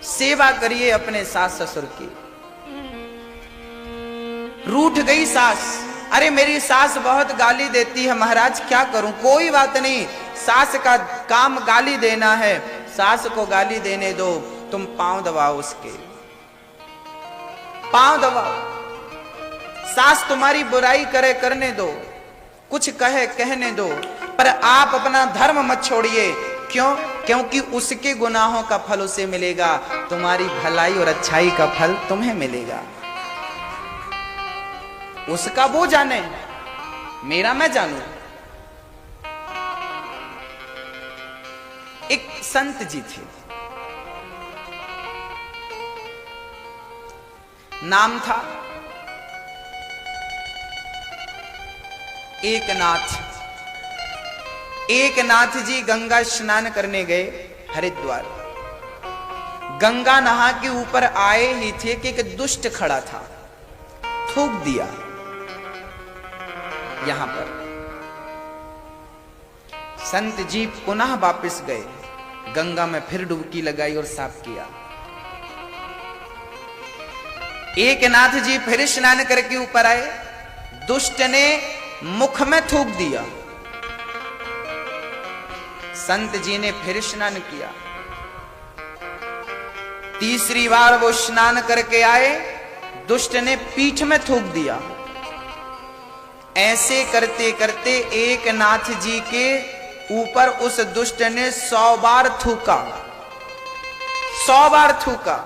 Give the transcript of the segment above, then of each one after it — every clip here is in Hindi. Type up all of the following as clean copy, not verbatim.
सेवा करिए अपने सास ससुर की। रूठ गई सास, अरे मेरी सास बहुत गाली देती है महाराज, क्या करूं? कोई बात नहीं, सास का काम गाली देना है, सास को गाली देने दो, तुम पांव दबाओ, उसके पांव दबाओ। सास तुम्हारी बुराई करे करने दो, कुछ कहे कहने दो, पर आप अपना धर्म मत छोड़िए। क्यों? क्योंकि उसके गुनाहों का फल उसे मिलेगा, तुम्हारी भलाई और अच्छाई का फल तुम्हें मिलेगा। उसका वो जाने, मेरा मैं जानू। एक संत जी थे, नाम था एकनाथ। एकनाथ जी गंगा स्नान करने गए हरिद्वार। गंगा नहा के ऊपर आए ही थे कि एक दुष्ट खड़ा था, थूक दिया यहां पर। संत जी पुनः वापस गए, गंगा में फिर डुबकी लगाई और साफ किया। एकनाथ जी फिर स्नान करके ऊपर आए, दुष्ट ने मुख में थूक दिया। संत जी ने फिर स्नान किया। तीसरी बार वो स्नान करके आए, दुष्ट ने पीठ में थूक दिया। ऐसे करते करते एकनाथ जी के ऊपर उस दुष्ट ने 100 बार थूका, 100 बार थूका।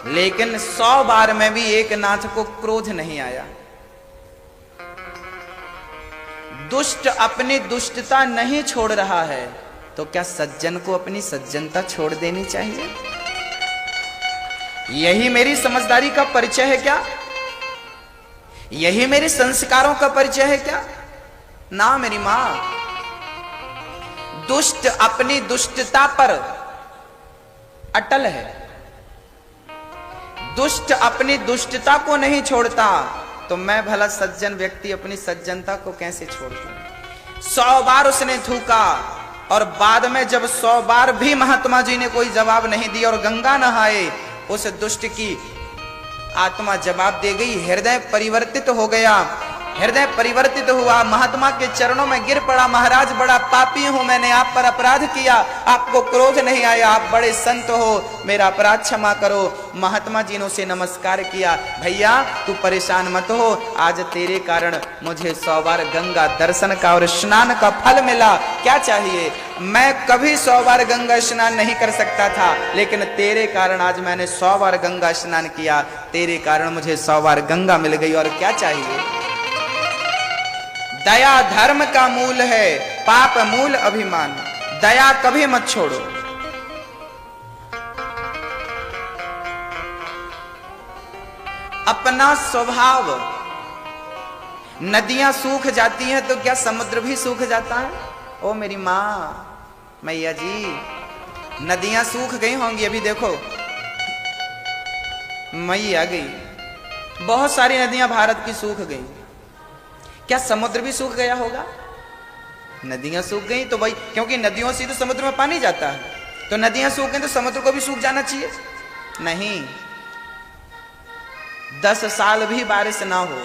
लेकिन 100 बार में भी एकनाथ को क्रोध नहीं आया। दुष्ट अपनी दुष्टता नहीं छोड़ रहा है, तो क्या सज्जन को अपनी सज्जनता छोड़ देनी चाहिए? यही मेरी समझदारी का परिचय है क्या? यही मेरे संस्कारों का परिचय है क्या? ना मेरी मां, दुष्ट अपनी दुष्टता पर अटल है, दुष्ट अपनी दुष्टता को नहीं छोड़ता, तो मैं भला सज्जन व्यक्ति अपनी सज्जनता को कैसे छोड़ दूं? 100 बार उसने थूका, और बाद में जब 100 बार भी महात्मा जी ने कोई जवाब नहीं दिया और गंगा नहाए, उस दुष्ट की आत्मा जवाब दे गई। हृदय परिवर्तित हो गया, हृदय परिवर्तित हुआ, महात्मा के चरणों में गिर पड़ा। महाराज बड़ा पापी हूं, मैंने आप पर अपराध किया, आपको क्रोध नहीं आया, आप बड़े संत हो, मेरा अपराध क्षमा करो। महात्मा जी ने उसे नमस्कार किया। भैया तू परेशान मत हो, आज तेरे कारण मुझे 100 बार गंगा दर्शन का और स्नान का फल मिला। क्या चाहिए? मैं कभी 100 बार गंगा स्नान नहीं कर सकता था, लेकिन तेरे कारण आज मैंने 100 बार गंगा स्नान किया, तेरे कारण मुझे 100 बार गंगा मिल गई, और क्या चाहिए? दया धर्म का मूल है, पाप मूल अभिमान। दया कभी मत छोड़ो। अपना स्वभाव, नदियां सूख जाती हैं तो क्या समुद्र भी सूख जाता है? ओ मेरी मां, मैया जी, नदियां सूख गई होंगी, अभी देखो मई आ गई, बहुत सारी नदियां भारत की सूख गई। क्या समुद्र भी सूख गया होगा? नदियां सूख गई तो भाई, क्योंकि नदियों से तो समुद्र में पानी जाता है, तो नदियां सूख गई तो समुद्र को भी सूख जाना चाहिए? नहीं, 10 साल भी बारिश ना हो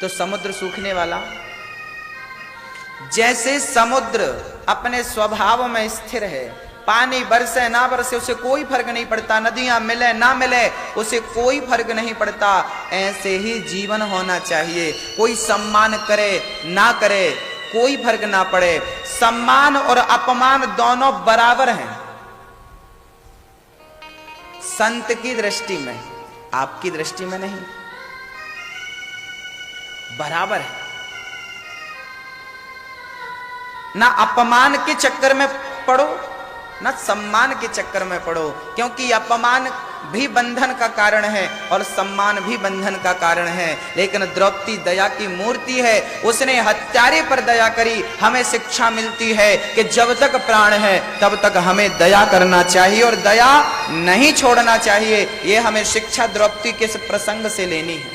तो समुद्र सूखने वाला? जैसे समुद्र अपने स्वभाव में स्थिर है, पानी बरसे ना बरसे उसे कोई फर्क नहीं पड़ता, नदियां मिले ना मिले उसे कोई फर्क नहीं पड़ता, ऐसे ही जीवन होना चाहिए। कोई सम्मान करे ना करे कोई फर्क ना पड़े, सम्मान और अपमान दोनों बराबर हैं संत की दृष्टि में, आपकी दृष्टि में नहीं, बराबर है। ना अपमान के चक्कर में पड़ो ना सम्मान के चक्कर में पड़ो, क्योंकि अपमान भी बंधन का कारण है और सम्मान भी बंधन का कारण है। लेकिन द्रौपदी दया की मूर्ति है, उसने हत्यारे पर दया करी। हमें शिक्षा मिलती है कि जब तक प्राण है तब तक हमें दया करना चाहिए और दया नहीं छोड़ना चाहिए। ये हमें शिक्षा द्रौपदी के इस प्रसंग से लेनी है।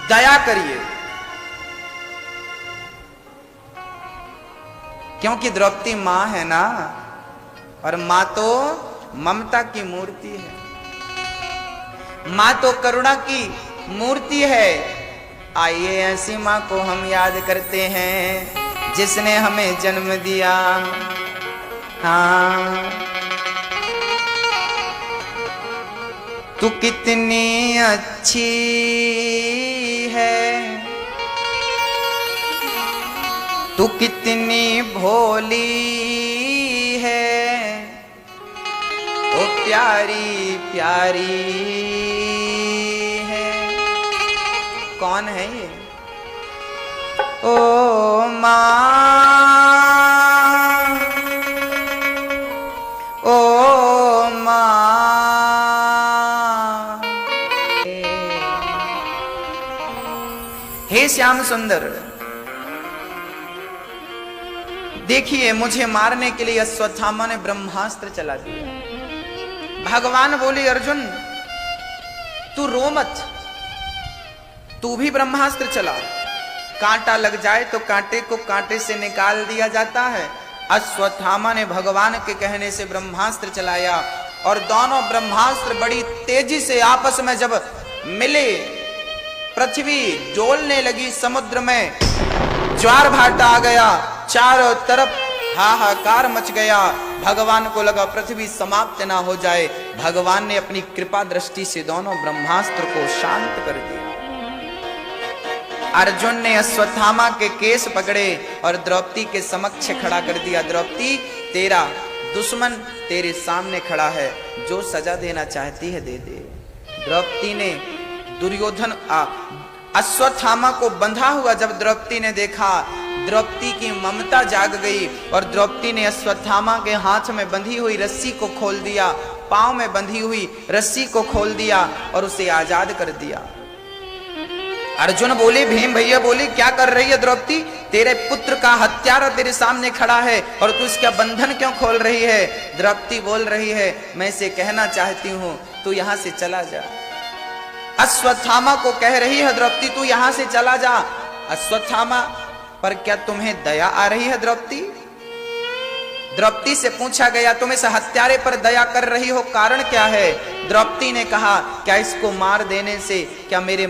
दया करिए, क्योंकि द्रौपदी मां है ना, और माँ तो ममता की मूर्ति है, माँ तो करुणा की मूर्ति है। आइए ऐसी माँ को हम याद करते हैं जिसने हमें जन्म दिया। हाँ, तू कितनी अच्छी है, तू कितनी भोली है, ओ प्यारी प्यारी है। कौन है ये? ओ माँ, ओ माँ। हे श्याम सुंदर, देखिए मुझे मारने के लिए अश्वत्थामा ने ब्रह्मास्त्र चला दिया। भगवान बोले अर्जुन तू रो मत, तू भी ब्रह्मास्त्र चला। कांटा लग जाए तो कांटे को कांटे से निकाल दिया जाता है। अश्वत्थामा ने भगवान के कहने से ब्रह्मास्त्र चलाया और दोनों ब्रह्मास्त्र बड़ी तेजी से आपस में जब मिले, पृथ्वी डोलने लगी, समुद्र में ज्वार भाटा आ गया, चारों तरफ हाहाकार मच गया। भगवान को लगा पृथ्वी समाप्त ना हो जाए। भगवान ने अपनी कृपा दृष्टि से दोनों ब्रह्मास्त्र को शांत कर दिया। अर्जुन ने अश्वत्थामा के केस पकड़े और द्रौपदी के समक्ष खड़ा कर दिया। द्रौपदी, तेरा दुश्मन तेरे सामने खड़ा है, जो सजा देना चाहती है दे दे। द्रौपदी ने दुर्योधन अश्वत्थामा को बंधा हुआ जब द्रौपदी ने देखा, द्रौपदी की ममता जाग गई और द्रौपदी ने अश्वत्थामा के हाथ में बंधी हुई रस्सी को खोल दिया, पांव में बंधी हुई रस्सी को खोल दिया और उसे आजाद कर दिया। अर्जुन बोले, भीम भैया बोले, क्या कर रही है द्रौपदी? तेरे पुत्र का हत्यारा तेरे सामने खड़ा है और तू इसका बंधन क्यों खोल रही है? द्रौपदी बोल रही है, मैं इसे कहना चाहती हूं तू यहां से चला जा। अश्वत्थामा को कह रही है द्रौपदी, तू यहां से चला जा। अश्वत्थामा, पर क्या तुम्हें दया आ रही है द्रौपदी? द्रौपदी से पूछा गया, तुम इस हत्यारे पर दया कर रही हो, कारण क्या है? द्रौपदी ने कहा, क्या इसको मार देने से क्या मेरे